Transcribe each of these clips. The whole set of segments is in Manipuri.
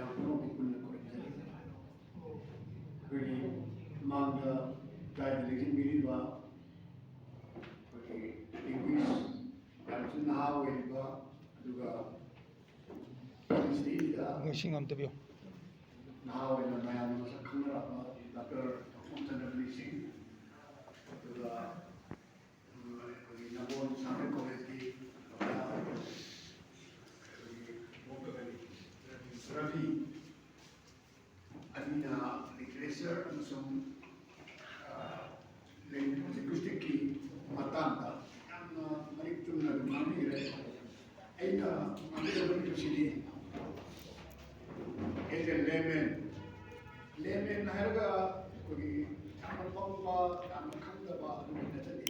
ꯃꯌꯥꯝ ꯄꯨꯝꯅꯃꯛ ꯄꯨꯟꯅ ꯈꯨꯔꯨꯝꯖꯔꯤ ꯑꯩꯈꯣꯏꯒꯤ ꯃꯥꯡꯗ ꯀꯥꯏꯗ ꯂꯩꯁꯤꯟꯕꯤꯔꯤꯕ ꯑꯩꯈꯣꯏꯒꯤ ꯏꯪꯂꯤꯁ ꯌꯥꯝꯁꯨ ꯅꯍꯥ ꯑꯣꯏꯔꯤꯕ ꯑꯗꯨꯒ ꯄꯨꯟꯁꯤꯁꯤꯗ ꯅꯍꯥ ꯑꯣꯏꯅ ꯃꯌꯥꯝꯅ ꯃꯁꯛ ꯈꯪꯅꯔꯕ ꯗꯥꯛꯇꯔ ꯆꯟꯗ꯭ꯔꯃꯅꯤꯁꯤꯡ ꯑꯗꯨꯒ ꯑꯩꯈꯣꯏꯒꯤ ꯅꯝꯕꯣꯜ ꯁꯥꯟꯇ ꯀꯣꯂꯦꯖꯀꯤ ꯔꯕꯤ ꯑꯅꯤꯅ ꯂꯤꯇꯔꯦꯆꯔ ꯑꯃꯁꯨꯡ ꯂꯤꯡꯒ꯭ꯋꯤꯁꯇꯤꯛꯀꯤ ꯃꯇꯥꯡꯗ ꯌꯥꯝꯅ ꯃꯔꯤꯛ ꯆꯨꯝꯅ ꯑꯗꯨꯝ ꯉꯥꯡꯕꯤꯈ꯭ꯔꯦ ꯑꯩꯅ ꯉꯥꯡꯖꯔꯤꯕꯁꯤꯗꯤ ꯑꯦꯖ ꯑꯦ ꯂꯦꯃꯦꯟ ꯍꯥꯏꯔꯒ ꯑꯩꯈꯣꯏꯒꯤ ꯌꯥꯝꯅ ꯄꯪꯕ ꯌꯥꯝꯅ ꯈꯪꯗꯕ ꯑꯗꯨꯒꯤ ꯅꯠꯇꯗꯤ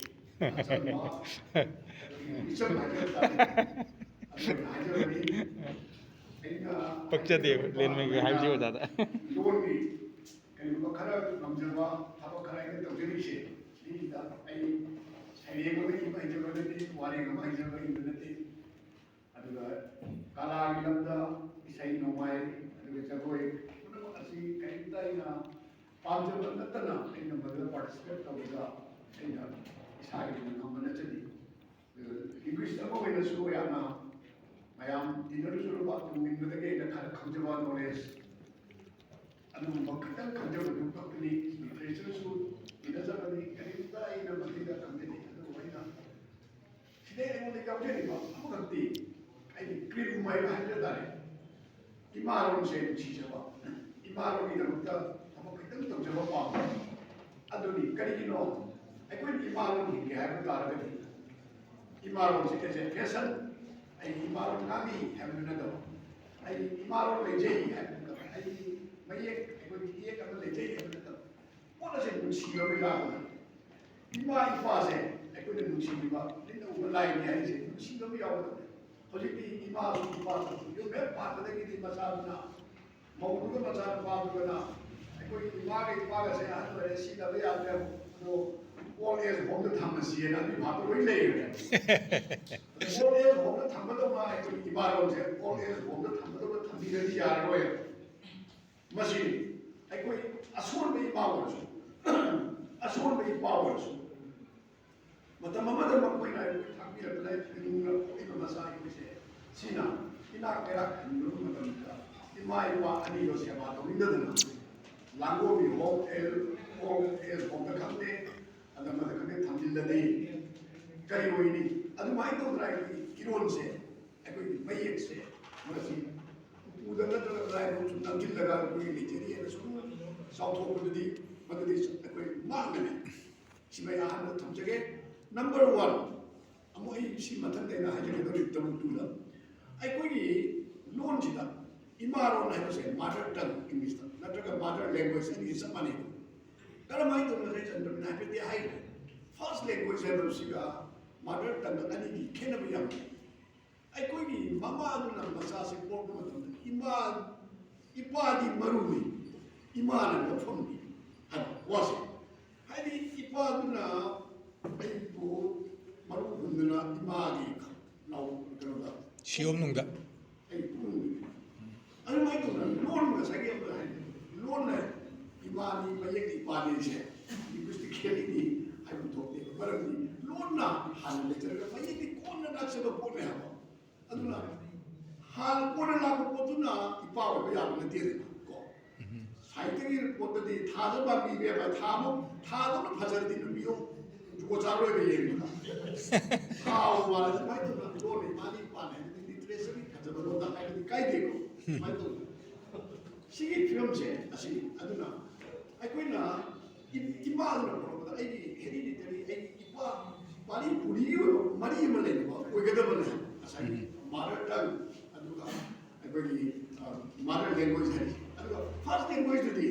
ꯑꯆꯝꯕ ꯏꯆꯝ ꯍꯥꯏꯖꯕ ꯇꯥꯔꯦ ꯑꯗꯨꯃꯥꯏꯅ ꯍꯥꯏꯖꯕꯅꯤ ꯑꯩꯅ ꯄꯛꯆꯗꯦꯕ ꯂꯦꯟꯃꯩꯒ ꯍꯥꯏꯕꯁꯤ ꯑꯣꯖꯥꯗ ꯂꯣꯟꯒꯤ ꯀꯔꯤꯒꯨꯝꯕ ꯈꯔ ꯉꯝꯖꯕ ꯊꯕꯛ ꯈꯔ ꯑꯩꯅ ꯇꯧꯖꯔꯤꯁꯦ ꯁꯤꯁꯤꯗ ꯑꯩ ꯁꯩꯔꯦꯡ ꯑꯃ ꯏꯕ ꯍꯩꯖꯕ ꯅꯠꯇꯦ ꯋꯥꯔꯦꯡ ꯑꯃ ꯍꯩꯖꯕ ꯏꯕ ꯅꯠꯇꯦ ꯑꯗꯨꯒ ꯀꯂꯥꯒꯤ ꯂꯝꯗ ꯏꯁꯩ ꯅꯣꯡꯃꯥꯏ ꯑꯗꯨꯒ ꯖꯒꯣꯏ ꯄꯨꯝꯅꯃꯛ ꯑꯁꯤ ꯀꯔꯤꯝꯇ ꯑꯩꯅ ꯄꯥꯝꯖꯕ ꯅꯠꯇꯅ ꯑꯩꯅ ꯃꯗꯨꯗ ꯄꯥꯔꯇꯤꯁꯤꯄꯦꯠ ꯇꯧꯕꯗ ꯑꯩꯅ ꯏꯁꯥꯒꯤꯗꯨꯅ ꯉꯝꯕ ꯅꯠꯆꯗꯦ ꯂꯤꯡꯒ꯭ꯋꯤꯁ ꯑꯃ ꯑꯣꯏꯅꯁꯨ ꯌꯥꯝꯅ ꯃꯌꯥꯝ ꯇꯤꯟꯅꯔꯨꯖꯔꯨꯕ ꯇꯨꯡꯏꯟꯕꯗꯒꯤ ꯑꯩꯅ ꯈꯔ ꯈꯪꯖꯕ ꯅꯣꯂꯦꯖ ꯑꯗꯨꯒꯨꯝꯕ ꯈꯤꯇꯪ ꯈꯪꯖꯕꯗꯨ ꯈꯛꯇꯅꯤ ꯂꯤꯇꯔꯦꯆꯔꯁꯨ ꯇꯤꯟꯅꯖꯕꯅꯤ ꯀꯔꯤꯝꯇ ꯑꯩꯅ ꯃꯁꯤꯗ ꯈꯪꯖꯗꯦ ꯑꯗꯨꯕꯨ ꯑꯩꯅ ꯁꯤꯗꯩ ꯑꯩꯉꯣꯟꯗ ꯌꯥꯎꯖꯔꯤꯕ ꯑꯃꯈꯛꯇꯤ ꯑꯩꯒꯤ ꯀ꯭ꯔꯤꯝ ꯍꯥꯏꯕ ꯍꯥꯏꯖ ꯇꯥꯔꯦ ꯏꯃꯥꯂꯣꯟꯁꯦ ꯅꯨꯡꯁꯤꯖꯕ ꯏꯃꯥꯂꯣꯟꯒꯤꯗꯃꯛꯇ ꯊꯕꯛ ꯈꯤꯇꯪ ꯇꯧꯖꯕ ꯄꯥꯝꯕ ꯑꯗꯨꯅꯤ ꯀꯔꯤꯒꯤꯅꯣ ꯑꯩꯈꯣꯏꯅ ꯏꯃꯥꯂꯣꯟ ꯍꯤꯡꯒꯦ ꯍꯥꯏꯕ ꯇꯥꯔꯒꯗꯤ ꯏꯃꯥꯂꯣꯟꯁꯦ ꯑꯦꯖ ꯑꯦ ꯐꯦꯁꯟ ꯑꯩ इमारों नामी है मुझे तो आई इमारों ले जाइए है मुझे आई मैं ये करने ले जाइए है मुझे तो कौन से मुंशी लोग यार इमा इफा से कोई ने मुंशी इमा लेकिन वो लाइन है इसे मुंशी लोग यार तो होजी भी इमा इफा जो मैं बात करते कि इमा साहब ना मौजूद का मसाला बात करना कोई इमा के इफा से आज तो ऐसी लगे आते हैं तो all is home to Thomas here and we have to wait later. All is home to Thomas of my Imaro said, all is home to Thomas of the Yaroy. Machine. I quit a sword be powers. A sword be powers. But the mother of when I would have been a life in the Masai, we say, Sina, in our character, in my one, and he was about to win the Lango, we hope, all is home to come there. अगर मैं कभी थम्बिल नहीं कई हुई नहीं अभी माइंड तो उधर आई इरोन से कोई मयेक से मसी उधर ना तो लगा है कुछ नमकीन लगा कोई लीचेरी है तो सुनो साउथ हो गई मतलब इस कोई मांग नहीं सिवाय यहाँ ना थम जगह नंबर वन अमो ये सी मतलब देना है जगह तो रिक्तम टूला आई कोई लोन जिता इमारों ना है उसे मदर टंग इंग्लिश था ना तो का मदर लैंग्वेज है ये सब माने कारण माइंड तो मुझे चंद्र में नापे दिया है फर्स्ट लैंग्वेज है उसका मदर टंग अनी की खेल भी हम आई कोई भी मामा दुना मसा से कोड मतलब इमा इपादी मरुनी इमान है फंगी हाँ वासे हाय दी इपादुना आई वो मरु बुंदना इमागी लाउ करोड़ा 시험 농가 आई बुंदी अरे माइंड तो ना लोन में सही है लोन है इमानी मयेक इपानी से कुछ खेली नहीं आई वो तो एक बार नहीं लोन ना हाल ले चल रहा मयेक कौन ना नाच से बोल रहे हैं अदुना हाल कौन ना को पोतुना इपाव पे यार ने दे देना को साइड की पोतदी थाज बाबी बे थामो थादो ना फजर दिन बियो जो चारो बे ये ना हाउ वाला भाई तो लोन इमानी पाने लिटरेचर की फजर लो दा काय देखो भाई तो सिगी फिल्म से असि अदुना अखोइना इमादुना बोलबदा आई हेरिडिटरी आई इपा पानी पुरी मरी म लेबा ओइगदबने असai मदर टंग अदुगा अखोइगी मदर लैंग्वेज है अदुगा फर्स्ट लैंग्वेज दुदी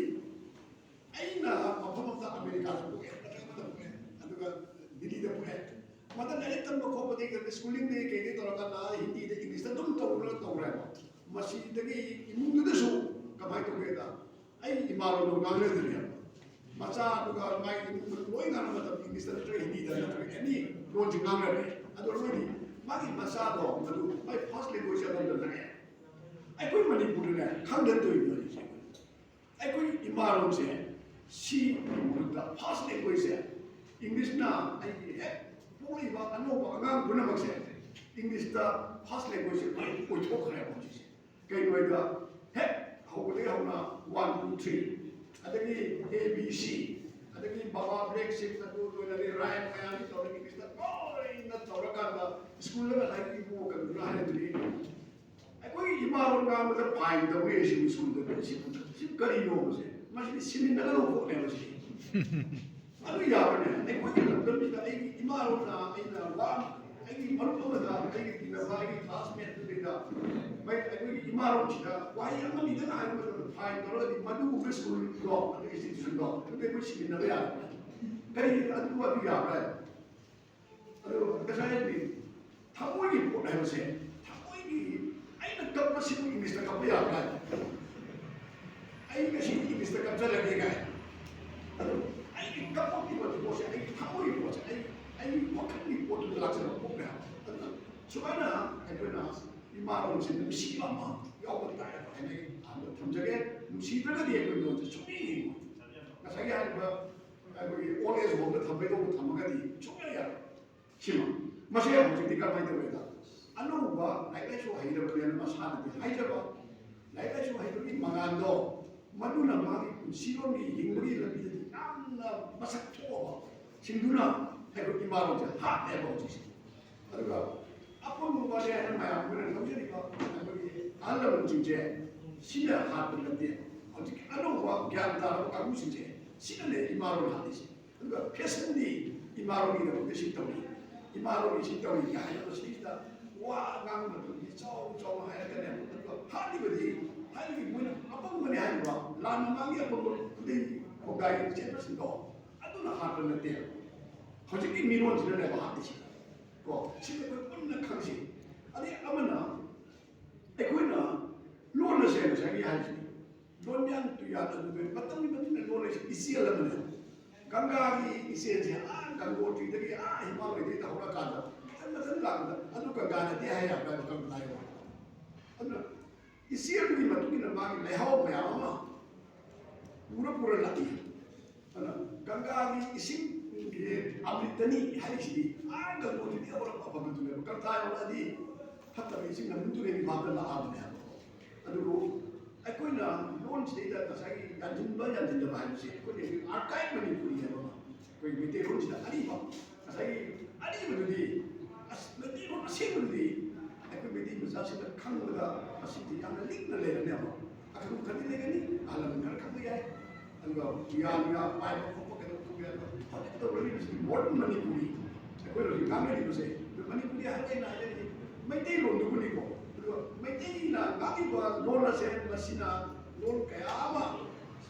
आइना मफमदा अमेरिका को अदुगा दिल्ली दा पुरे मतलब डायरेक्ट तम को पदे के स्कूलिंग दे के तोरका ना हिंदी दे इंग्लिश दा तुम तौरा मसी दगी इमुंग दसु कमाई तो गेदा आई इमारो लो गांगले दरिया मचा दुगा माई लोई गाना मतलब इंग्लिश दा तो हिंदी दा तो एनी लोन गांगले अदो रोनी मागी मचा दो मदु माई फर्स्ट लैंग्वेज दा दरिया आई कोई Manipur Kangan to it. I could Imphal say, she the first language English now, I only about I know about English the first language we talk about this. Can we go, hey, how would they have 1, 2, 3? I think A, B, C. I think Baba breaks it, the right man, English, oh, in the Toraka, school level, I think you walk and run. I go Imphal with a pine, the way she was she got in over it. Must be sitting in the low for never see. I know you are there. I go in the Imphal in the one. I give one over the in the classmate to the I go Imphal. Why am I in the eye with the pine already? Madu school law, the institution law. They push in the real. Very what you are right. Because I mean, how will you put I was saying? I don't know what you Mr. Kapia. I guess you Mr. Kapia again. I think couple people to watch it. How you watch it? I what can we put to the luxury of program? So I know, I don't know. You might want to see Mama, you all the time. I'm from Jagan, you see the idea to me. As I had always wanted to be able to Tamagati, Chumaya, Shima, Masaya, to take up my way. I know what I let you hide a clear Masana, Hydra, like I should have been Magando, Maduna Magi, Sidoni, Hingri, Masato, Sinduna, I could imagine hot about this. Upon what I had my uncle, I love Jinja, Sina happened at the end. I don't want Ganta, I was in jail. Sina Imaro Hadis. Peasantly, Imaro in the Shitomi. Imaro is Shitomi, I was Lita. Wow, Ngangba, it's all higher than them. Hardly, when upon when I had one, Lana Magi upon the Hogay Jefferson door. I don't know how to let them. How do you mean once you never had this? Go, see the country. I think Amana, Equina, Lona says, I had Lonian to Yata, but only the knowledge is here. Gangagi is saying, I can go to the Himalaya, the Huracana. I look at Ghana, they have never come to Iowa. You see, I'm talking about the help my armor. Urapura Lati. Gangagi is in Abritani, Haiti. I got to the other of a Katai already. Hatta is in a Muturin Mabella Abner. I couldn't launch data as I didn't buy it in the Bible. Archive Manipur. When we take the Anima, as I didn't do the assembly, I could be the Musashi Kanada, a city, and a legal later never. I could come in again, I'll come again, and go, we are 5 pocket together. The religious important Manipuri. I could have come to say, the Manipuri had my day on the Unico. My day, Nagiba, Lola said, Lassina, Lol Kayama,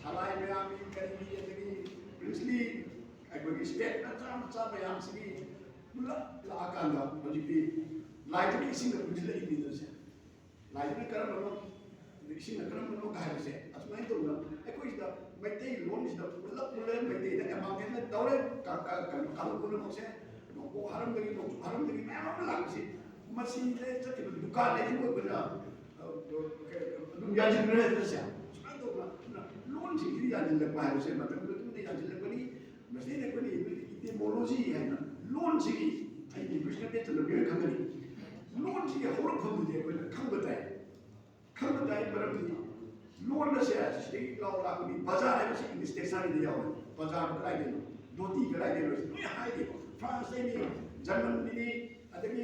Salai Miami, Kennedy, Princely, I could expect that I'm saying. La Akanda, but you be like the kissing of the leaders. Like the Karamano, the kissing of Karamano Kahase, as my daughter, I quit the my day loans the Pulam, my day, the amount and the dollar, Kalakunamose, no Haramari, no Haramari, Mamma, must see the Ducat and you will Yajan. Loans in the Bible, but the Angelini, Messina, Mology and Launching, I think we should get to the real company. Launching a whole company with a company. Company, but Lord says, state law, Bazaar, in the station in the hour, Bazaar, Dragon, Doti, Dragon, we hide it. France, Germany, I think,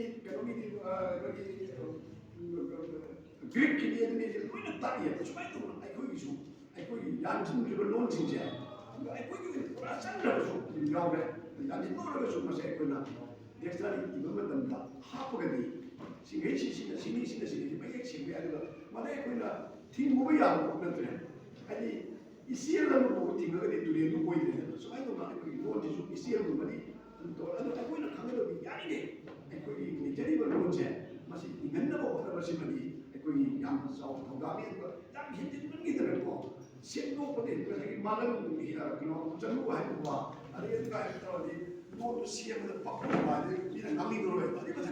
Greek, Indian, we're not that yet. I could you. I could Yanton to the launching jail. I could you for a sandal in Yahweh. I did not have so much equina. The extra even half of the she gets in the city, by exing the other. But equina, Tim Moya, and you see a lot of things to the new way. So I don't know if you want to see a money. And I went to come to the Yanni. I could be terrible roads. Must be memorable for the simony. I could be young South of Gabi, but that he didn't get the report. Same no for it, because Maalem-gi here, Jamu Haiwa. I get the guy want to see him the pop in a coming away. But it was a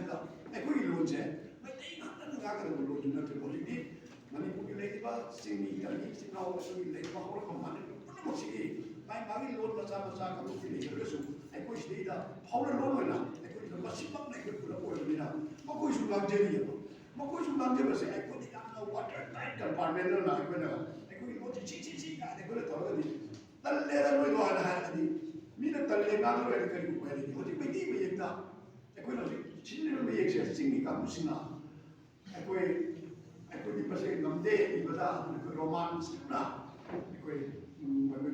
I could be loads. But they got the Gaga load in the Manipur ꯁꯤꯡꯃꯤ ꯀꯔꯤ ꯆꯤꯜꯍꯥꯎ ꯑꯩꯈꯣꯏꯒꯤ ꯂꯩꯕ ꯍꯧꯔꯛꯄ ꯃꯥꯟꯅ ꯄꯨꯝꯅꯃꯛꯁꯤꯒꯤ ꯃꯥꯒꯤ ꯂꯣꯟ ꯃꯆꯥ ꯃꯆꯥ ꯀꯥꯡꯂꯨꯞꯀꯤ ꯂꯩꯖꯔꯒꯁꯨ ꯑꯩꯈꯣꯏ ꯁꯤꯗꯩꯗ ꯐꯥꯎꯔ ꯂꯣꯟ ꯑꯣꯏꯅ ꯑꯩꯈꯣꯏꯗ ꯃꯁꯤꯃꯛꯅ ꯑꯩꯈꯣꯏ ꯄꯨꯂꯞ ꯑꯣꯏꯕꯅꯤꯅ ꯃꯈꯣꯏꯁꯨ ꯉꯥꯡꯖꯔꯤꯑꯕ ꯃꯈꯣꯏꯁꯨ ꯉꯥꯡꯖꯕꯁꯦ ꯑꯩꯈꯣꯏꯗꯤ ꯌꯥꯝꯅ ꯋꯥꯇꯔ ꯇꯥꯏꯠ ꯀꯝꯄꯥꯔꯠꯃꯦꯟꯇꯜꯅ ꯑꯩꯈꯣꯏꯅ ꯑꯩꯈꯣꯏꯒꯤ ꯂꯣꯟꯁꯤ ꯁꯤ ꯀꯥꯏꯅ ꯑꯩꯈꯣꯏꯅ ꯇꯧꯔꯒꯗꯤ ꯇꯜꯂꯦꯗ ꯅꯣꯏꯗꯣ ꯍꯥꯏꯅ ꯍꯥꯏꯔꯒꯗꯤ ꯃꯤꯅ ꯇꯜꯂꯦ ꯉꯥꯡꯂꯣꯏꯔꯗꯤ ꯀꯔꯤ ꯎꯄꯥꯏ ꯂꯩꯒꯦ ꯍꯧꯖꯤꯛ ꯃꯩꯇꯩ ꯃꯌꯦꯛꯇ ꯑꯩꯈꯣꯏꯅ ꯍꯧꯖꯤꯛ ꯁꯤꯖꯤꯟꯅꯔꯤꯕ ꯃꯌꯦꯛꯁꯦ ꯆꯤꯡꯒꯤ ꯀꯥꯡꯕꯨꯁꯤꯡꯅ ꯑꯩꯈꯣꯏꯗꯤ ꯃꯁꯤ ꯉꯝꯗꯦ ꯏꯕꯗ ꯑꯩꯈꯣꯏ ꯔꯣꯃꯥꯟꯁꯤꯡꯅ ꯑꯩꯈꯣꯏ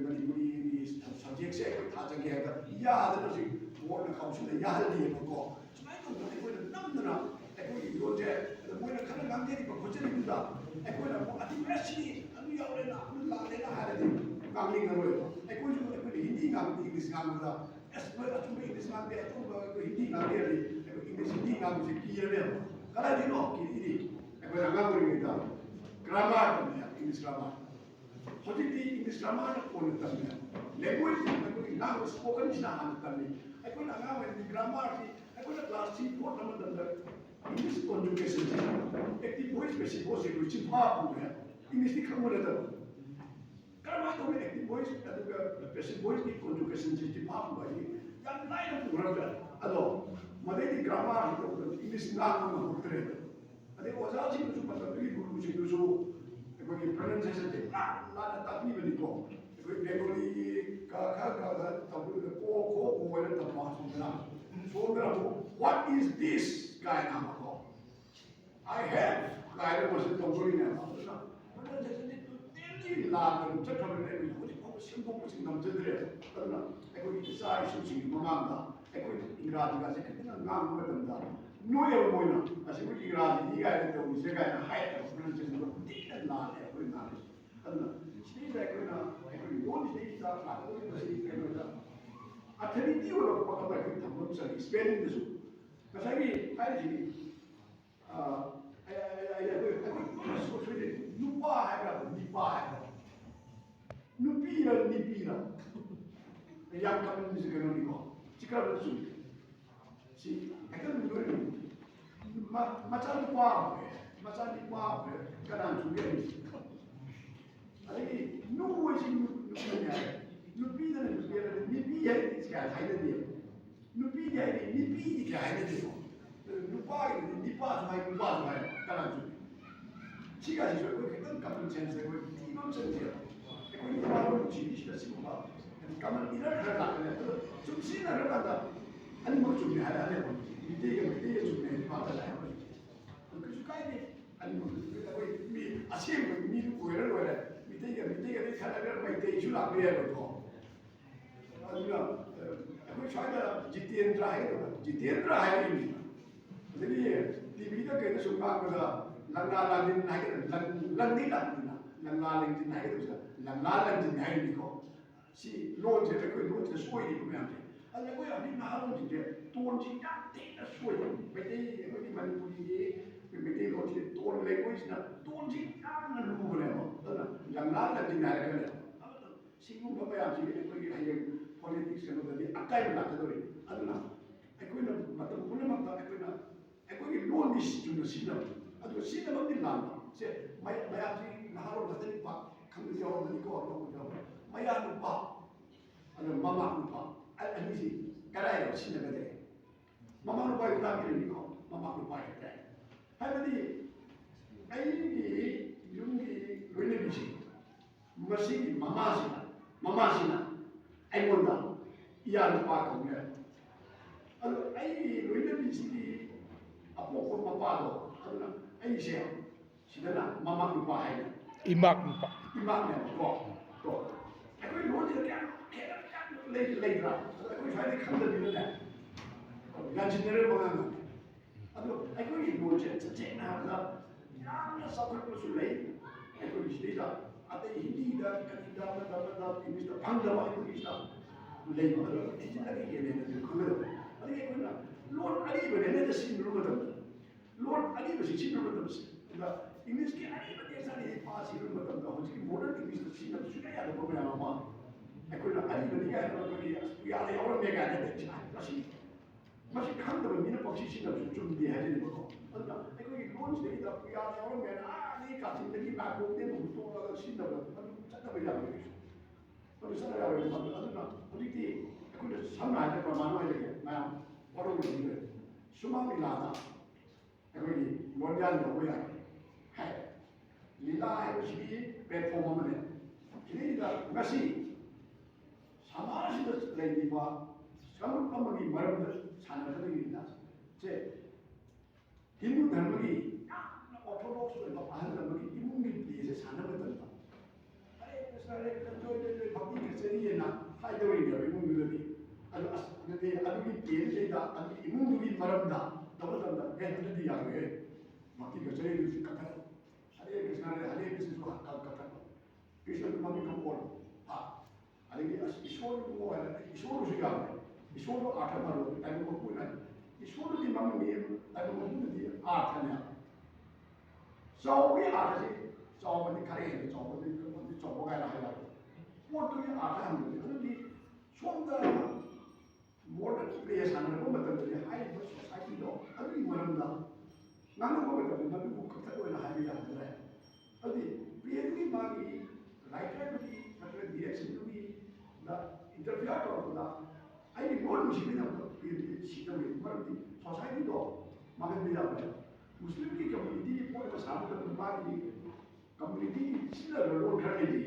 ꯃꯅꯤꯄꯨꯔꯤꯒꯤ ꯁꯕꯖꯦꯛꯁꯦ ꯑꯩꯈꯣꯏ ꯊꯥꯖꯒꯦ ꯍꯥꯏꯕ ꯌꯥꯗꯅ ꯍꯧꯖꯤꯛ ꯕꯣꯔꯗꯅ ꯀꯥꯎꯟꯁꯤꯜꯅ ꯌꯥꯍꯜꯂꯤꯑꯕꯀꯣ ꯁꯨꯃꯥꯏꯅ ꯇꯧꯗꯅ ꯑꯩꯈꯣꯏꯅ ꯅꯝꯗꯅ ꯑꯩꯈꯣꯏꯒꯤ ꯂꯣꯟꯁꯦ ꯑꯗ ꯃꯣꯏꯅ ꯈꯔ ꯉꯥꯡꯖꯔꯤꯕ ꯈꯣꯠꯆꯔꯤꯕꯗꯨꯗ ꯑꯩꯈꯣꯏꯅ ꯑꯃꯨꯛ ꯑꯗꯨ ꯑꯗꯨ ꯌꯥꯎꯔꯦꯅ ꯑꯗꯨ ꯂꯥꯜꯂꯦꯅ ꯍꯥꯏꯔꯗꯤ ꯉꯥꯡꯅꯤꯡꯉꯔꯣꯏꯕ ꯑꯩꯈꯣꯏꯅ ꯍꯤꯟꯗꯤ ꯉꯥꯡꯕꯗ ꯏꯪꯂꯤꯁ ꯉꯥꯡꯕꯗ ꯑꯁ ꯅꯣꯏ ꯑꯆꯨꯝꯕ ꯏꯪꯂꯤꯁ ꯉꯥꯡꯗꯦ ꯑꯆꯨꯝꯕ ꯑꯩꯈꯣꯏ ꯍꯤꯟꯗꯤ ꯉꯥꯡꯗꯦꯔꯗꯤ ꯑꯩꯈꯣꯏ ꯏꯪꯂꯤꯁ ꯍꯤꯟꯗꯤ ꯉꯥꯡꯕꯁꯦ ꯀꯤꯔꯅꯦꯕ ꯀꯗꯥꯏꯗꯒꯤꯅꯣ ꯀꯤꯔꯤꯗꯤ ꯑꯩꯈꯣꯏꯅ ꯑꯉꯥꯡ ꯑꯣꯏꯔꯤꯉꯩꯗ ꯒ꯭ꯔꯥꯃꯥꯔ ꯇꯝꯃꯦ ꯏꯪꯂꯤꯁ ꯒ꯭ꯔꯥꯃꯥꯔ ꯍꯧꯖꯤꯛꯇꯤ ꯏꯪꯂꯤꯁ ꯒ꯭ꯔꯥꯃꯥꯔꯅ ꯀꯣꯟꯅ ꯇꯝꯃꯦ ꯂꯦꯡꯒ꯭ꯋꯦꯖ ꯑꯩꯈꯣꯏꯒꯤ ꯉꯥꯡꯕ ꯁ꯭ꯄꯣꯀꯟꯁꯤꯅ ꯍꯥꯟꯅ ꯇꯝꯃꯤ ꯑꯩꯈꯣꯏꯅ ꯑꯉꯥꯡ ꯑꯣꯏꯔꯤꯉꯩꯗ ꯒ꯭ꯔꯥꯃꯥꯔꯁꯤ ꯑꯩꯈꯣꯏꯅ ꯀ꯭ꯂꯥꯁ 3 4 ꯃꯇꯝꯗ ꯏꯪꯂꯤꯁ ꯀꯣꯟꯖꯨꯒꯦꯁꯟꯁꯦ ꯑꯦꯛꯇꯤꯚ ꯚꯣꯏꯁ ꯄꯦꯁꯤꯚ ꯚꯣꯏꯁꯁꯦ ꯑꯩꯈꯣꯏ ꯆꯤꯟꯐꯥ ꯄꯨꯔꯦ ꯏꯪꯂꯤꯁꯇꯤ ꯈꯪꯕ ꯅꯠꯇꯕ ꯀꯔꯝꯍꯥꯏꯅ ꯇꯧꯅ ꯑꯦꯛꯇꯤꯚ ꯚꯣꯏꯁ ꯑꯗꯨꯒ ꯄꯦꯁꯤꯚ ꯚꯣꯏꯁꯀꯤ ꯀꯣꯟꯖꯨꯒꯦꯁꯟꯁꯦ ꯆꯤꯟꯐꯥ ꯄꯨꯕ ꯍꯥꯏꯁꯤ ꯌꯥꯝ ꯂꯥꯏꯅ ꯄꯨꯔꯛꯇ꯭ꯔꯦ ꯑꯗꯣ ꯃꯗꯩꯗꯤ ꯒ꯭ꯔꯥꯃꯥꯔꯁꯤ ꯇꯧꯕꯗ ꯏꯪꯂꯤꯁ ꯉꯥꯡꯕ ꯉꯝꯃꯛꯇ꯭ꯔꯦꯕ ꯑꯗꯩ ꯑꯣꯖꯥꯁꯤꯡꯅꯁꯨ ꯃꯇꯝꯗꯨꯒꯤ ꯒꯨꯔꯨꯁꯤꯡꯗꯨꯁꯨ ꯑꯩꯈꯣꯏꯒꯤ ꯄ꯭ꯔꯅꯟꯁꯤꯌꯦꯁꯟꯁꯦ ꯂꯥꯟꯅ ꯇꯥꯛꯄꯤꯕꯅꯤꯀꯣ ꯑꯩꯈꯣꯏ ꯕꯦꯡꯒꯣꯂꯤꯒꯤ ꯈꯔ ꯇꯧꯕꯗꯨꯗ ꯀꯣ ꯈꯣ ꯑꯣꯏꯅ ꯇꯝꯕ ꯁꯣꯝꯗꯅ ꯑꯃꯨꯛ ꯋꯥꯠ ꯏꯁ ꯗꯤꯁ ꯀꯥꯏꯅ ꯑꯃꯀꯣ I have ꯀꯥꯏꯅ ꯃꯁꯤ ꯇꯧꯗꯣꯔꯤꯅꯦꯕ ꯑꯗꯨꯅ ꯄ꯭ꯔꯅꯟꯁꯤꯌꯦꯁꯟꯁꯤ ꯇꯣꯇꯦꯜꯂꯤ ꯂꯥꯟꯅ ꯑꯗꯨꯝ ꯆꯠꯈ꯭ꯔꯕꯅꯤꯅ ꯑꯩꯈꯣꯏ ꯍꯧꯖꯤꯛ ꯐꯥꯎꯕ ꯁꯦꯝꯗꯣꯛꯄꯁꯤ ꯉꯝꯖꯗ꯭ꯔꯦꯕ ꯑꯗꯨꯅ ꯑꯩꯈꯣꯏꯒꯤ ꯏꯆꯥ ꯏꯁꯨꯁꯤꯡꯒꯤ ꯃꯃꯥꯡꯗ ꯑꯩꯈꯣꯏꯅ ꯏꯪꯒ꯭ꯔꯥꯖꯤꯒꯥꯁꯦ ꯈꯤꯇꯪ ꯉꯥꯡꯕ ꯃꯇꯝꯗ ꯅꯣꯏꯑꯕ ꯃꯣꯏꯅ ꯑꯁꯤꯕꯨ ꯏꯪꯒ꯭ꯔꯥꯖꯤꯅꯤ ꯀꯥꯏꯅ ꯇꯧꯔꯤꯁꯦ ꯀꯥꯏꯅ ꯍꯥꯏꯌꯦꯕ ꯄ꯭ꯔꯅꯟꯁꯤꯌꯦꯁꯟꯗꯣ ꯊꯤꯅ ꯂꯥꯜꯂꯦ ꯑꯩꯈꯣꯏ ꯉꯥꯡꯉꯤꯁꯦ ꯑꯗꯨꯅ ꯁꯤꯗꯩꯗ ꯑꯩꯈꯣꯏꯒꯤ ꯂꯣꯟꯁꯤꯗꯩꯗ ꯂꯥꯛꯀꯗꯧꯔꯤꯕꯁꯤ ꯀꯩꯅꯣꯗ ꯑꯊꯣꯔꯤꯇꯤ ꯑꯣꯏꯕ ꯄꯣꯠ ꯑꯃ ꯑꯩꯈꯣꯏ ꯊꯝꯕ ꯑꯃ ꯆꯪꯉꯤ ꯁ꯭ꯄꯦꯂꯤꯡꯗꯁꯨ ꯉꯁꯥꯏꯒꯤ ꯍꯥꯏꯔꯤꯁꯤꯗꯤ ꯑꯩꯈꯣꯏ ꯅꯨꯄꯥ ꯍꯥꯏꯕ꯭ꯔꯥ ꯅꯤꯄꯥ ꯍꯥꯏꯕ꯭ꯔꯥ ꯅꯨꯄꯤꯔ ꯅꯤꯄꯤꯔ ꯌꯥꯝ ꯀꯃꯟꯁꯤ ꯀꯩꯅꯣꯅꯤꯀꯣ ꯁꯤ ꯀꯔꯝꯕ ꯆꯨꯝꯃꯤ ꯁꯤ ꯍꯦꯛꯇ ꯂꯣꯏꯅ ꯃꯆꯥꯅꯨꯄꯥ ꯃꯆꯥꯅꯨꯄꯥ ꯀꯅꯥꯅ ꯆꯨꯝꯒꯦ ꯑꯗꯒꯤ ꯅꯨꯡꯁꯤ ꯅꯨꯄꯤꯅꯤ ꯍꯥꯏ ꯅꯨꯄꯤꯗꯅ ꯅꯨꯄꯤ ꯍꯥꯏꯔꯗꯤ ꯅꯤꯄꯤ ꯍꯥꯏꯗꯤ ꯀꯌꯥ ꯍꯥꯏꯅꯗꯦꯕ ꯅꯨꯄꯤꯗꯤ ꯍꯥꯏꯗꯤ ꯅꯤꯄꯤꯗꯤ ꯀꯌꯥ ꯍꯥꯏꯅꯗꯦꯕ ꯅꯨꯄꯥꯒꯤꯗꯤ ꯅꯤꯄꯥꯁꯨ ꯍꯥꯏ ꯅꯨꯄꯥꯁꯨ ꯍꯥꯏ ꯀꯅꯥꯅ ꯆꯨꯝꯃꯤ ꯁꯤꯒꯁꯤꯁꯨ ꯑꯩꯈꯣꯏ ꯈꯤꯇꯪ ꯀꯃꯟ ꯁꯦꯟꯁ ꯑꯩꯈꯣꯏ ꯊꯤꯕ ꯑꯃ ꯆꯪꯁꯦꯕ ꯑꯩꯈꯣꯏ ꯅꯨꯄꯥ ꯅꯨꯡꯁꯤꯕꯤꯁꯤꯗ ꯁꯤꯒꯨꯝꯕ ꯀꯃꯟ ꯏꯔꯔ ꯈꯔ ꯂꯥꯛꯀꯅꯤ ꯑꯗꯣ ꯁꯨꯝ ꯁꯤꯖꯤꯟꯅꯔꯀꯥꯟꯗ ꯑꯅꯤꯃꯛ ꯆꯨꯝꯃꯦ ꯍꯥꯏꯔꯛꯑꯅꯦꯕ ꯃꯩꯇꯩꯒ ꯆꯨꯝꯃꯦ ꯅꯤꯄꯥꯗ ꯂꯥꯛꯑꯦꯕ ꯑꯗꯨ ꯀꯩꯁꯨ ꯀꯥꯏꯗꯦ ꯑꯅꯤꯃꯛ ꯑꯩꯈꯣꯏ ꯃꯤ ꯑꯁꯦꯡꯕ ꯃꯤꯗꯨ ꯑꯣꯏꯔ ꯂꯣꯏꯔꯦ ꯃꯩꯇꯩꯒꯗꯤ ꯈꯜꯂꯒ ꯃꯩꯇꯩꯁꯨ ꯂꯥꯛꯄ ꯌꯥꯏꯕꯀꯣ ꯑꯗꯨꯅ ꯑꯩꯈꯣꯏ ꯁ꯭ꯋꯥꯏꯗ ꯖꯤꯇꯦꯟꯗ꯭ꯔ ꯍꯥꯏꯒꯗꯕ ꯖꯤꯇꯦꯟꯗ꯭ꯔ ꯍꯥꯏꯔꯤꯕꯅꯤꯅ ꯑꯗꯒꯤ ꯇꯤꯚꯤꯗ ꯀꯩꯗ ꯁꯨꯝ ꯉꯥꯡꯕꯗ ꯂꯪꯂꯥ ꯂꯥꯡꯖꯤꯟ ꯍꯥꯏꯒꯗꯕ ꯂꯪꯗꯤ ꯂꯥꯛꯄꯅꯤꯅ ꯂꯪꯂꯥ ꯂꯪꯖꯤꯟ ꯍꯥꯏꯒꯗꯕꯁꯤꯗ ꯂꯪꯂꯥ ꯂꯪꯖꯤꯟ ꯍꯥꯏꯔꯤꯅꯤꯀோ ꯁꯤ ꯂꯣꯟꯁꯦ ꯑꯩꯈꯣꯏ ꯂꯣꯟꯁꯤꯗ ꯁꯣꯏꯔꯤꯕ ꯃꯌꯥꯝꯁꯦ ꯑꯗꯨꯅ ꯑꯩꯈꯣꯏ ꯍꯧꯖꯤꯛ ꯅꯍꯥꯔꯣꯟꯁꯤꯡꯁꯦ ꯇꯣꯟꯁꯤ ꯌꯥꯝ ꯊꯤꯅ ꯁꯣꯏꯕ ꯃꯩꯇꯩ ꯑꯩꯈꯣꯏꯒꯤ ꯃꯅꯤꯄꯨꯔꯤꯒꯤ ꯃꯩꯇꯩꯂꯣꯟꯁꯤ ꯇꯣꯟ ꯂꯩꯉꯣꯏꯁꯤꯅ ꯇꯣꯟꯁꯤ ꯌꯥꯝꯅ ꯂꯨꯕꯅꯦꯕ ꯑꯗꯨꯅ ꯂꯪꯂꯥ ꯂꯪꯖꯤꯟ ꯍꯥꯏꯔꯒꯅꯦꯕ ꯁꯤꯒꯨꯝꯕ ꯃꯌꯥꯝꯁꯤ ꯑꯩꯈꯣꯏꯒꯤ ꯍꯌꯦꯡ ꯄꯣꯂꯤꯇꯤꯛꯁ ꯀꯩꯅꯣꯗꯗꯤ ꯑꯀꯥꯏꯕ ꯂꯥꯛꯀꯗꯧꯔꯤ ꯑꯗꯨꯅ ꯑꯩꯈꯣꯏꯅ ꯃꯇꯝ ꯄꯨꯝꯅꯃꯛꯇ ꯑꯩꯈꯣꯏꯒꯤ ꯂꯣꯟꯗꯤ ꯆꯨꯝꯅ ꯁꯤꯖꯤꯟꯅꯕ ꯑꯗꯨꯒ ꯁꯤꯖꯤꯟꯅꯕꯗꯤ ꯂꯥꯟꯕ ꯁꯦ ꯃꯌꯥꯝꯁꯤ ꯅꯍꯥꯔꯣꯜ ꯉꯥꯛꯇꯅꯤ ꯄꯥꯛ ꯈꯪꯕ ꯌꯥꯎꯔꯝꯒꯅꯤꯀꯣ ꯃꯌꯥ ꯅꯨꯄꯥ ꯑꯗꯨꯒ ꯃꯃꯥ ꯅꯨꯄꯥ ꯑꯅꯤꯁꯤ ꯀꯗꯥꯏꯗ ꯁꯤꯖꯤꯟꯅꯒꯗꯒꯦ ꯃꯃꯥ ꯅꯨꯄꯥꯒꯤ ꯇꯥꯕꯤꯔꯅꯤꯀꯣ ꯃꯃꯥ ꯅꯨꯄꯥ ꯍꯥꯏꯇꯥꯔꯦ ꯍꯥꯏꯕꯗꯤ ꯑꯩꯒꯤ ꯌꯨꯝꯒꯤ ꯂꯣꯏꯅꯕꯤꯁꯤ ꯃꯁꯤꯒꯤ ꯃꯃꯥꯁꯤꯅ ꯑꯩꯉꯣꯟꯗ ꯏꯌꯥ ꯅꯨꯄꯥ ꯀꯧꯅꯦ ꯑꯗꯨ ꯑꯩꯒꯤ ꯂꯣꯏꯅꯕꯤꯁꯤꯒꯤ ꯑꯄꯣꯛꯄ ꯃꯄꯥꯗꯣ ꯑꯗꯨꯅ ꯑꯩꯁꯦ ꯁꯤꯗꯅ ꯃꯃꯥ ꯅꯨꯄꯥ ꯍꯥꯏꯅ ꯏꯃꯥꯛ ꯅꯨꯄꯥ ꯏꯃꯥꯛꯅꯦꯕꯀꯣ ꯑꯩꯈꯣꯏ ꯂꯣꯟꯁꯤꯗ ꯀꯌꯥꯝ ꯂꯩꯇ꯭ꯔꯥ ꯑꯗꯣ ꯑꯩꯈꯣꯏ ꯁ꯭ꯋꯥꯏꯗ ꯈꯪꯗꯕꯤꯗꯅꯦ ꯌꯥꯟꯁꯤꯟꯅꯔꯦ ꯃꯉꯥꯡꯅ ꯑꯗꯣ ꯑꯩꯈꯣꯏꯒꯤ ꯂꯣꯟꯁꯦ ꯇꯁꯦꯡꯅ ꯍꯥꯏꯔꯕꯗ ꯌꯥꯝꯅ ꯆꯥꯎꯈꯠꯄꯁꯨ ꯂꯩ ꯑꯩꯈꯣꯏꯒꯤ ꯁꯤꯗꯩꯗ ꯑꯇꯩ ꯍꯤꯟꯗꯤꯗ ꯀꯔꯤꯗ ꯑꯃꯗ ꯏꯪꯂꯤꯁꯇ ꯐꯪꯗꯕ ꯑꯩꯈꯣꯏꯒꯤꯁꯤꯗ ꯂꯩꯕ ꯑꯗꯨ ꯊꯤꯖꯤꯜꯂꯒ ꯌꯦꯜꯂꯦꯅ ꯈꯪꯒꯗꯕ ꯑꯗꯒꯤ ꯑꯩꯈꯣꯏꯅ ꯂꯣꯟ ꯑꯔꯤꯕꯅꯦꯅ ꯁꯤꯖꯤꯟꯅꯕ ꯃꯇꯝꯗ ꯂꯣꯟ ꯑꯔꯤꯕꯁꯤ ꯁꯤꯖꯤꯟꯅꯕ ꯃꯇꯝꯗ ꯏꯪꯂꯤꯁꯀꯤ ꯑꯔꯤꯕ ꯗꯤꯛꯁꯅꯥꯔꯤ ꯄꯥꯁꯤꯕ ꯃꯇꯝꯗ ꯍꯧꯖꯤꯛꯀꯤ ꯃꯣꯗꯔꯟ ꯏꯪꯂꯤꯁꯇ ꯁꯤꯖꯤꯟꯅꯕ ꯁꯨꯡꯌꯥ ꯌꯥꯗꯕ ꯃꯌꯥꯝ ꯑꯃ ꯑꯩꯈꯣꯏꯅ ꯑꯔꯤꯕꯅꯤ ꯀꯥꯏꯅ ꯑꯩꯈꯣꯏꯒꯤ ꯌꯥꯗ ꯌꯥꯎꯔꯝꯃꯦ ꯀꯥꯏꯅ ꯃꯁꯤ ꯈꯪꯗꯕ ꯃꯤꯅ ꯄꯪꯁꯤ ꯁꯤꯖꯤꯟꯅꯕꯁꯨ ꯆꯨꯝꯗꯦ ꯍꯥꯏꯖꯔꯤꯕꯀꯣ ꯑꯗꯨꯅ ꯑꯩꯈꯣꯏꯒꯤ ꯂꯣꯟꯁꯤꯗꯩꯗ ꯌꯥꯗ ꯌꯥꯎꯔꯝꯃꯦꯅ ꯑꯗꯒꯤ ꯀꯥꯆꯤꯟꯗꯒꯤ ꯅꯥꯀꯣꯡꯗꯒꯤ ꯍꯨꯠꯇꯣꯛꯑꯒ ꯆꯠꯇꯕ ꯌꯥꯔꯣꯏ ꯑꯗꯨ ꯆꯠꯇꯕ ꯌꯥꯔꯣꯏ ꯑꯗꯨꯅ ꯍꯧꯖꯤꯛꯇꯤ ꯑꯩꯈꯣꯏꯅ ꯁꯝꯅ ꯍꯥꯏꯔꯕꯗ ꯄ꯭ꯔꯃꯥꯟ ꯑꯣꯏꯔꯒꯦ ꯃꯌꯥꯝ ꯋꯥꯔꯧꯅꯕꯤꯗ꯭ꯔꯦ ꯁꯨꯃꯥꯡ ꯂꯤꯂꯥꯗ ꯑꯩꯈꯣꯏꯒꯤ ꯂꯣꯟꯌꯥꯟ ꯌꯧꯕ ꯌꯥꯏ ꯍꯥꯏ ꯂꯤꯂꯥ ꯍꯥꯏꯕꯁꯤꯗꯤ ꯄ꯭ꯂꯦꯠꯐꯣꯝ ꯑꯃꯅꯦ ꯁꯤꯗꯩꯗ ꯉꯁꯤ ꯁꯃꯥꯖꯁꯤꯗ ꯂꯩꯔꯤꯕ ꯀꯥꯡꯂꯨꯞ ꯑꯃꯒꯤ ꯃꯔꯝꯗ ꯁꯥꯟꯅꯒꯗꯕꯒꯤ ꯂꯤꯂꯥꯁꯦ ꯍꯤꯟꯗꯨ ꯙꯔꯃꯒꯤ ꯌꯥꯝꯅ ꯑꯣꯔꯊꯣꯗꯣꯛꯁ ꯑꯣꯏꯕ ꯑꯍꯜ ꯑꯃꯒꯤ ꯏꯃꯨꯡꯒꯤ ꯄ꯭ꯂꯦꯁꯦ ꯁꯥꯟꯅꯕ ꯃꯇꯝꯗ ꯍꯔꯦ ꯀ꯭ꯔꯤꯁꯅ ꯚꯛꯇꯤ ꯈ꯭ꯔꯤꯁꯇꯅꯤꯅ ꯍꯥꯏꯗꯧꯔꯤꯅꯦꯕ ꯏꯃꯨꯡꯗꯨꯗꯗꯤ ꯑꯗꯨ ꯑꯁ ꯑꯗꯨꯗꯤ ꯑꯗꯨꯒꯤ ꯄ꯭ꯂꯦꯗꯨꯗꯩꯗ ꯑꯗꯨꯒꯤ ꯏꯃꯨꯡꯗꯨꯒꯤ ꯃꯔꯝꯗ ꯇꯧꯕ ꯃꯇꯝꯗ ꯑꯗꯨꯗꯤ ꯌꯥꯔꯣꯏꯍꯦ ꯚꯛꯇꯤ ꯈ꯭ꯔꯤꯁꯇꯅꯤꯗꯨꯁꯨ ꯀꯛꯊꯠꯂꯣ हरे कृष्ण को कथा कृष्ण को मम्मी को बोलो हाँ अरे ईश्वर को है ईश्वर से क्या है ईश्वर को आठ मारो टाइम को कोई नहीं ईश्वर की मम्मी में टाइम को दी आठ है सौ के आठ से सौ बंदी खड़े हैं सौ बंदी सौ को क्या है वो तो ये आठ है हम लोग ये सोमदा मॉडर्न प्लेस आने को मतलब ये हाई सोसाइटी लो अभी मरमदा नाना को मतलब मत को कथा को ना हाई याद रहे अभी प्रियंकी मागी राइटर की मतलब डायरेक्शन की ना इंटरव्यू करो ना आई नॉट मुस्लिम ना प्रियंकी सीधा में मरदी सोसाइटी तो मागे भी याद है मुस्लिम की कम्युनिटी को तो सामने तो मागी कम्युनिटी सीधा रोड कर ली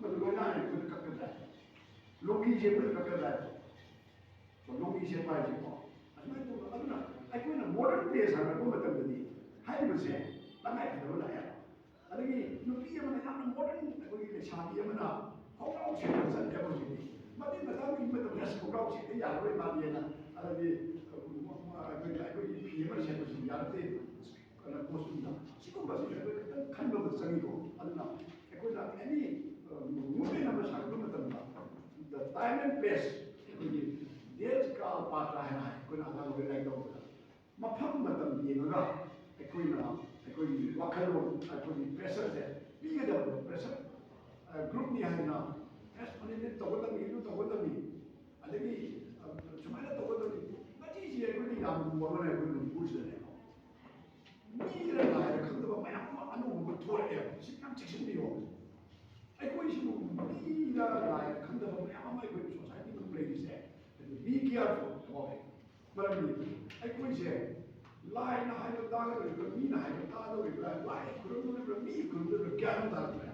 मतलब लोग ना है तो कट रहा है लोग ही से मतलब कट रहा है तो लोग ही से पाए जो असमें तो अदना आई कोई ना मॉडर्न प्लेस है को मतलब दी हाई बसे तंगाई खदो ना है अदगी नुपी अमना याम मॉडर्न कोई के शादी अमना होगाव से सन है बोली मति मता की मतलब रस होगाव से या रोय मादी ना अदगी कोई पी अमर से बोली याते कना कोसुना सिको बस है खंडो बसगी को अदना कोई ना एनी मूवी नंबर साको मतलब द टाइम एंड प्लेस देश का पात्रा है कोई ना अलग अलग तो मफम मतलब येगा कोई वाखलो कोई प्रेशर है बीगे द प्रेशर ग्रुप नि हाइना एस मने तगोदमी इनु तगोदमी अदगी सुमाइना तगोदमी मजी जी कोई याम मोरने कोई मणिपुर से ने मीरा लाय खंदबा मयाम अनु थोरे सिकम सेक्शन दियो आई कोई सिनु मीरा लाय खंदबा मयाम कोई सोसाइटी में प्ले दिस है बी केयरफुल ओके मरमी आई कोई से लाई ना है तो दाग रे मी ना है तो दाग रे लाई कुरुम रे मी कुरुम रे क्या ना दाग रे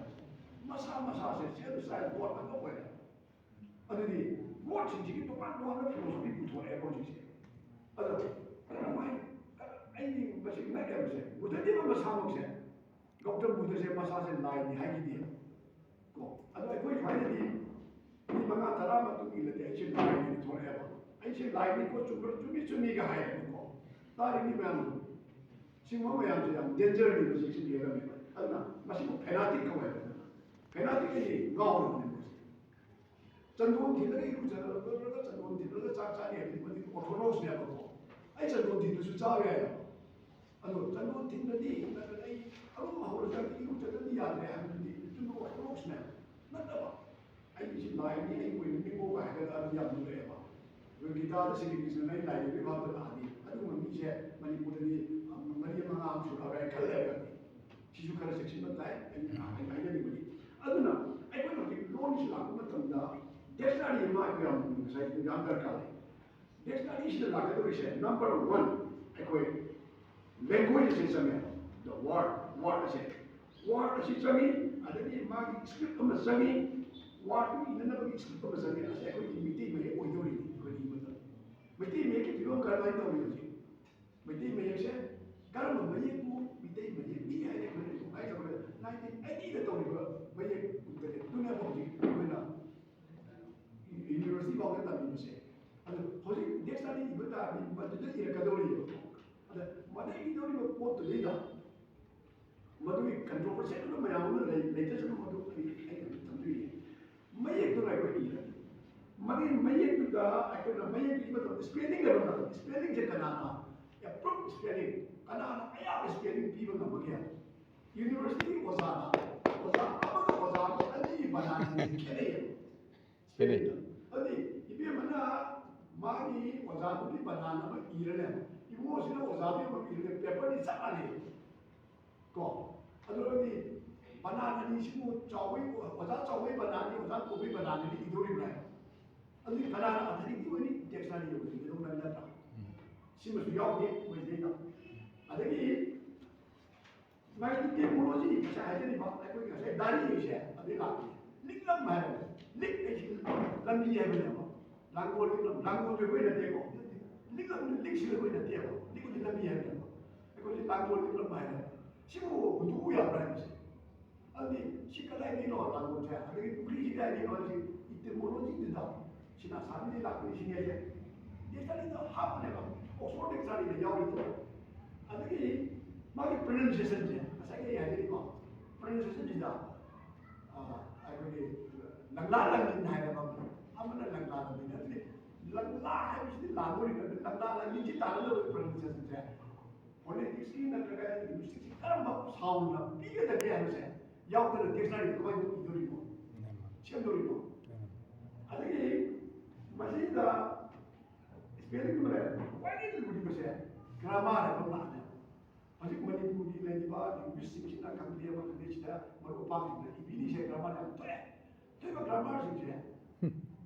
मसा मसा से सेल साइड बोर्ड में तो है अदि बोर्ड से जी तो पान तो हम फिलोसफी पुछो है बोर्ड से अदो मैं आई नहीं बस मैं क्या बसे बुद्ध जी में मसा मुझे डॉक्टर बुद्ध से मसा से लाई नहीं है की को अदो कोई फायदा नहीं ni mga tara matu ilate ai se लाई नहीं थोड़े है ai se लाई नहीं को चुमी का है को तारी ni मैम सिंह मैम से हम डेंजर ni बस से ये लगे अदना मसी को फेनाटिक को है फेनाटिक ये गांव में चंदोन थी लगे कुछ चंदोन थी लगे चार चार है मति ऑर्थोडॉक्स ने को ai चंदोन थी तो चाव है अदो चंदोन थी नदी मतलब ai अब माहौल का की कुछ तो याद है हम चंदोन ऑर्थोडॉक्स ने मतलब ai si lai ni ai कोई नहीं को है का अब याद नहीं है वे गिटार से की किसी नहीं लाई भी बात बता दी अदो मम्मी से मणिपुर दी मरिया मंगा हम सुना है कल है शिशु कर सेक्शन बताए आई नहीं बोली अदुना ai कोई नहीं लोन से लागू मतलब डिक्शनरी में क्या हम साइड में जान दरकार है डिक्शनरी से लागू तो विषय नंबर 1 ai कोई लैंग्वेज से समय द वर्ड से समय अदगी मागी स्क्रिप्ट में समय वर्ड में इनना बगी स्क्रिप्ट में समय ऐसे कोई मीटिंग में कोई दोरी कोई नहीं मतलब मीटिंग में के फिल्म करना ही तो नहीं होती मीटिंग में ये से कर्म में ये को मीटिंग में ये भी है कोई आई तो 1980 दा तो नहीं में ये दुनिया बहुत कोई ना यूनिवर्सिटी बाग ता भी से अदो होजी डिक्शनरी इबता भी मदद ये का दोरी अदो मदद ये दोरी में पोत लेदा मधु कंट्रोवर्शियल तो मयाम में लेटेस्ट मधु आई तंत्री मैं एक तो नहीं कोई मगर मैं एक तो दा आई ना मैं एक मतलब स्पेलिंग है ना स्पेलिंग से कनाना या प्रूफ स्पेलिंग कनाना आया स्पेलिंग भी बना गया यूनिवर्सिटी ओजाना को अली बनाने के लिए स्पेलिंग अली इबे मना मागी ओजाना की बनाना में इरने इमोशनल ओजाना में इरने पेपर नि चलाने को अदोदी banana ni simu cawai oza cawai banana oza kopi banana ni idori berai adi banana adi ni wani teksa ni yogi ni dong nanda ta simu suyau ni wani ni ada ni mai ni teknologi saya jadi bang aku ingat saya dari ni saya adi lagi lik lam mana lik ni lam ni apa ni apa langgol tu kau dah tengok lik lam lik sih kau dah tengok lik ni lam ni apa ni aku ni langgol lik lam mana simu butuh ya berani 아니 시카라이 너 라고 자 아니 우리 시카라이 너지 이때 모로지 된다 지나 사람들이 나쁜 신경에 예산이도 하버네가 옥스퍼드 엑사리에 야오리도 아니 마기 프로넌시에이션지 사게 야리고 프로넌시에이션지다 아이고기 랑라랑인 하이가 아무나 랑라랑인데 랑라 하이지 라고리가 랑라랑인지 다른 프로넌시에이션지 원래 익스키나 그가 익스키 사람 사운드 비게 되게 하면서 야우들은 텍사리 그거 이돌이고 시험돌이고 아니 마시다 스페링 그래 와이를 우리 것에 그라마를 좀 나네 아직 머니푸리 레디바 링귀스틱이나 강비에 뭐 근데지다 뭐 오빠가 이비리세 그라마를 돼 되게 그라마를 이제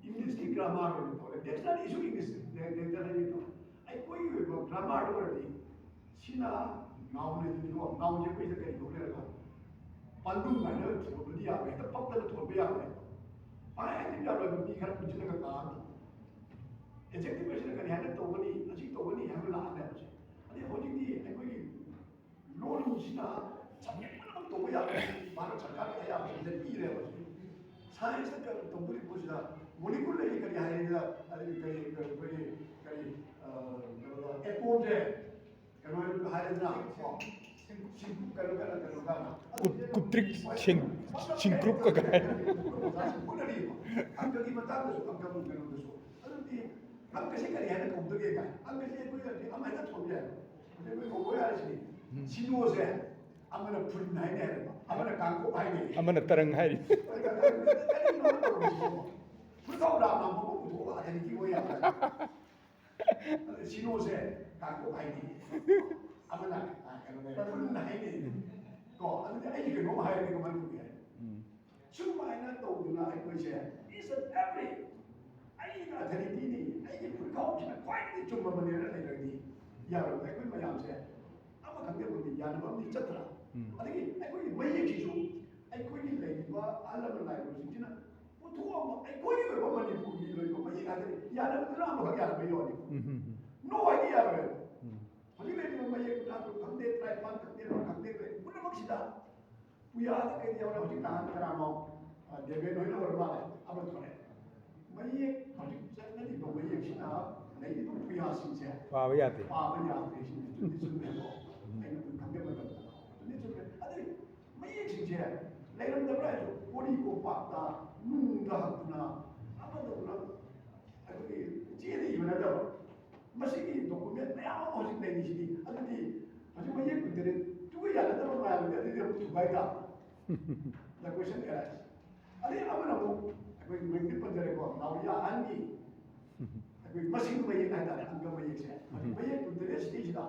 인글리시 그라마를 또 텍사리 이슈 인글리시 텍사리 또 아이 거기 뭐 그라마를 그러지 시나 나오는 이거 나오지 거 있을 때 노래가 반동 가는 저분이 앞에 떡밥들 돌배야 돼. 아예 진짜로 이 사람 붙이는 거 가. 에젝티브에서 그냥 하는 또거니 아직 또거니 하면 안 돼. 아니 어디니 거기 롤이시나 잠깐 또야 바로 잠깐이야 이제 이래 버지. 사회에서 그 동물이 보시다 모리큘레이 그리 하이다 아니 그 에포제 그런 거 하이다. Kutrik singkrup kagak. Ang kagi matalo ang kamu ganun gusto. Ano di ang kasi kaya na kung doge ka. Ang kasi ko yun ang mga tobya. Kasi ko boya si sinuose ang mga pulin na hindi ang mga kangko ay ni. Ang mga tarang hay. Pulkaw na ang mga puto at hindi ko yan. Sinuose kangko ay ni. Ang mga pulin na hindi. Ko ano di ay ko mo hay ko man ko yan. Sumainan tawduna ay ko siya. Isn't every 아이가 되니 아이게 불가오치면 과연 좀 만내는 애들이 야로 아이고 뭐야면서 아마 강대군이 야는 거 있었더라. 아니 아이고 뭐에 기주 아이고 이 레이와 알람을 나이고 진짜 뭐 도와 아이고 이거 뭐 많이 보기 이거 뭐 이가들 야는 그런 거 가게 안 배워니. 노 아이디어를 아니 레이가 뭐에 나도 강대 트라이반 강대 물론 먹시다. 부야다 그 야로 어디 나한 사람하고 대변 노이로 얼마나 아무 거네. Mày còn chắc là đi vào bây giờ khi nào lấy cái bút bìa xin xe Và bây giờ thì xin xin này đó anh cũng không biết mà được nên cho nên à đây mấy cái xin xe lấy làm đâu đấy body của bạc ta nung ra hạt na apa đâu là cái chỉ là gì mà đâu mà xin cái document này áo màu xin này gì đi à đây mà chúng mấy cái cái chú cái nhà đâu mà làm cái cái chụp bài ta là question cái này à đây áo nào कोई मंदिर पर जरे को नाविया आनी कोई मशीन में ये कहता है अंग में ये से भैया तो तेरे स्टेज दा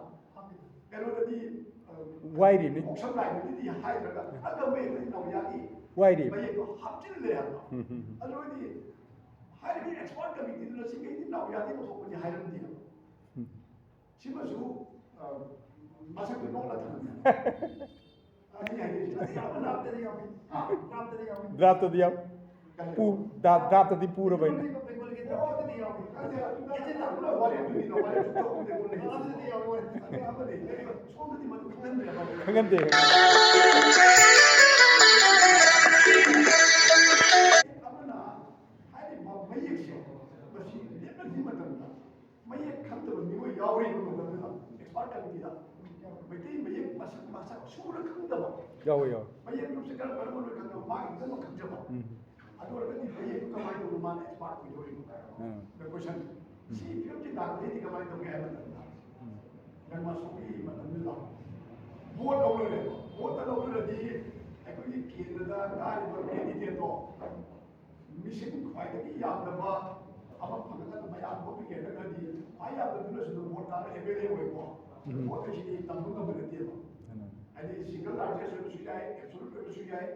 करो दी वायरी ने ऑप्शन लाइन दी हाई रखा अंग में ये नाविया की वायरी भैया को हफ्ते ले आता अलो दी हाई दी एक्सपर्ट कभी दी तो सिंगे दी नाविया दी तो कोई हाई रन दी सिमा सु मसा को नोला था अभी है अभी आप नाम दे दिया हां नाम दे दिया Draft dia. Draft di puro ba yun? Hanggang din. Yaw. Adorable di ko kamay ng luman expert ko yun. The question, si Philip Dagli di kamay ng kaya na. Nang masuki matanda. Buat daw rin. Buat daw rin di ako yung Canada dahil ba kaya dito. Mission ko ay nagiyam na ba ama pagkatapos may ako bigay na di ay ako dito sa buat daw every day ko. Buat kasi di tambong ka ba dito. ꯍꯥꯏꯗꯤ ꯁꯤꯡꯒꯜ ꯂꯥꯔꯖꯦꯁ ꯑꯣꯏꯕꯁꯨ ꯌꯥꯏ ꯑꯦꯕꯁꯣꯂꯨꯠ ꯑꯣꯏꯕꯁꯨ ꯌꯥꯏ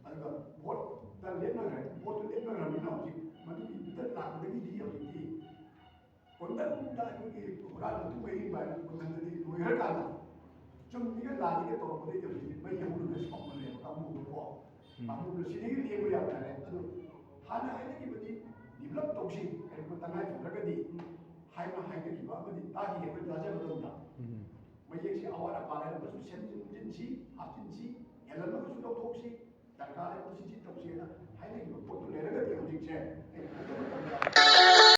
ꯑꯗꯨꯒ ꯚꯣꯠꯇ ꯂꯦꯞꯅꯈ꯭ꯔꯦ ꯚꯣꯠꯇꯨ ꯂꯦꯞꯅꯈ꯭ꯔꯕꯅꯤꯅ ꯍꯧꯖꯤꯛ ꯃꯗꯨꯒꯤ ꯂꯥꯛꯄꯗꯒꯤꯗꯤ ꯍꯧꯖꯤꯛꯇꯤ ꯀꯣꯟꯇꯟꯗ ꯑꯩꯈꯣꯏꯒꯤ ꯍꯨꯔꯥꯟ ꯃꯇꯨꯡ ꯑꯏꯕ ꯍꯥꯏꯅ ꯀꯣꯟꯇꯟꯗꯗꯤ ꯂꯣꯏꯈ꯭ꯔꯀꯥꯟꯗ ꯆꯨꯝꯃꯤꯒ ꯂꯥꯜꯂꯤꯒ ꯇꯧꯔꯛꯄꯗꯒꯤ ꯍꯧꯖꯤꯛꯇꯤ ꯃꯩ ꯍꯧꯔꯒ ꯁꯥꯎꯅꯔꯦꯕ ꯀꯥꯡꯕꯨꯗꯨꯀꯣ ꯀꯥꯡꯕꯨꯗꯨ ꯁꯤꯗꯒꯤ ꯂꯦꯡꯕ ꯌꯥꯗ꯭ꯔꯦ ꯑꯗꯨ ꯍꯥꯟꯅ ꯍꯥꯏꯅꯈꯤꯕꯗꯤ ꯗꯤꯕꯂꯞ ꯇꯧꯁꯤ ꯀꯔꯤꯒꯨꯝꯕ ꯇꯉꯥꯏ ꯐꯗ꯭ꯔꯒꯗꯤ ꯍꯥꯏꯅꯈꯤꯕ ꯑꯃꯗꯤ ꯇꯥꯈꯤ ꯑꯩꯈꯣꯏ ꯇꯥꯖꯕ ꯃꯇꯝꯗ ꯃꯌꯦꯛꯁꯤ ꯑꯋꯥꯠ ꯑꯄꯥ ꯂꯩꯔꯝꯕꯁꯨ ꯁꯦꯝꯖꯤꯟꯁꯤ ꯍꯥꯞꯆꯤꯟꯁꯤ ꯍꯦꯜꯂꯝꯃꯒꯁꯨ ꯂꯧꯊꯣꯛꯁꯤ ꯗꯔꯀꯥꯔ ꯂꯩꯕ ꯁꯤ ꯇꯧꯁꯤꯅ ꯍꯥꯏꯅꯈꯤꯕ ꯄꯣꯠꯇꯨ ꯂꯩꯔꯒꯗꯤ ꯍꯧꯖꯤꯛꯁꯦ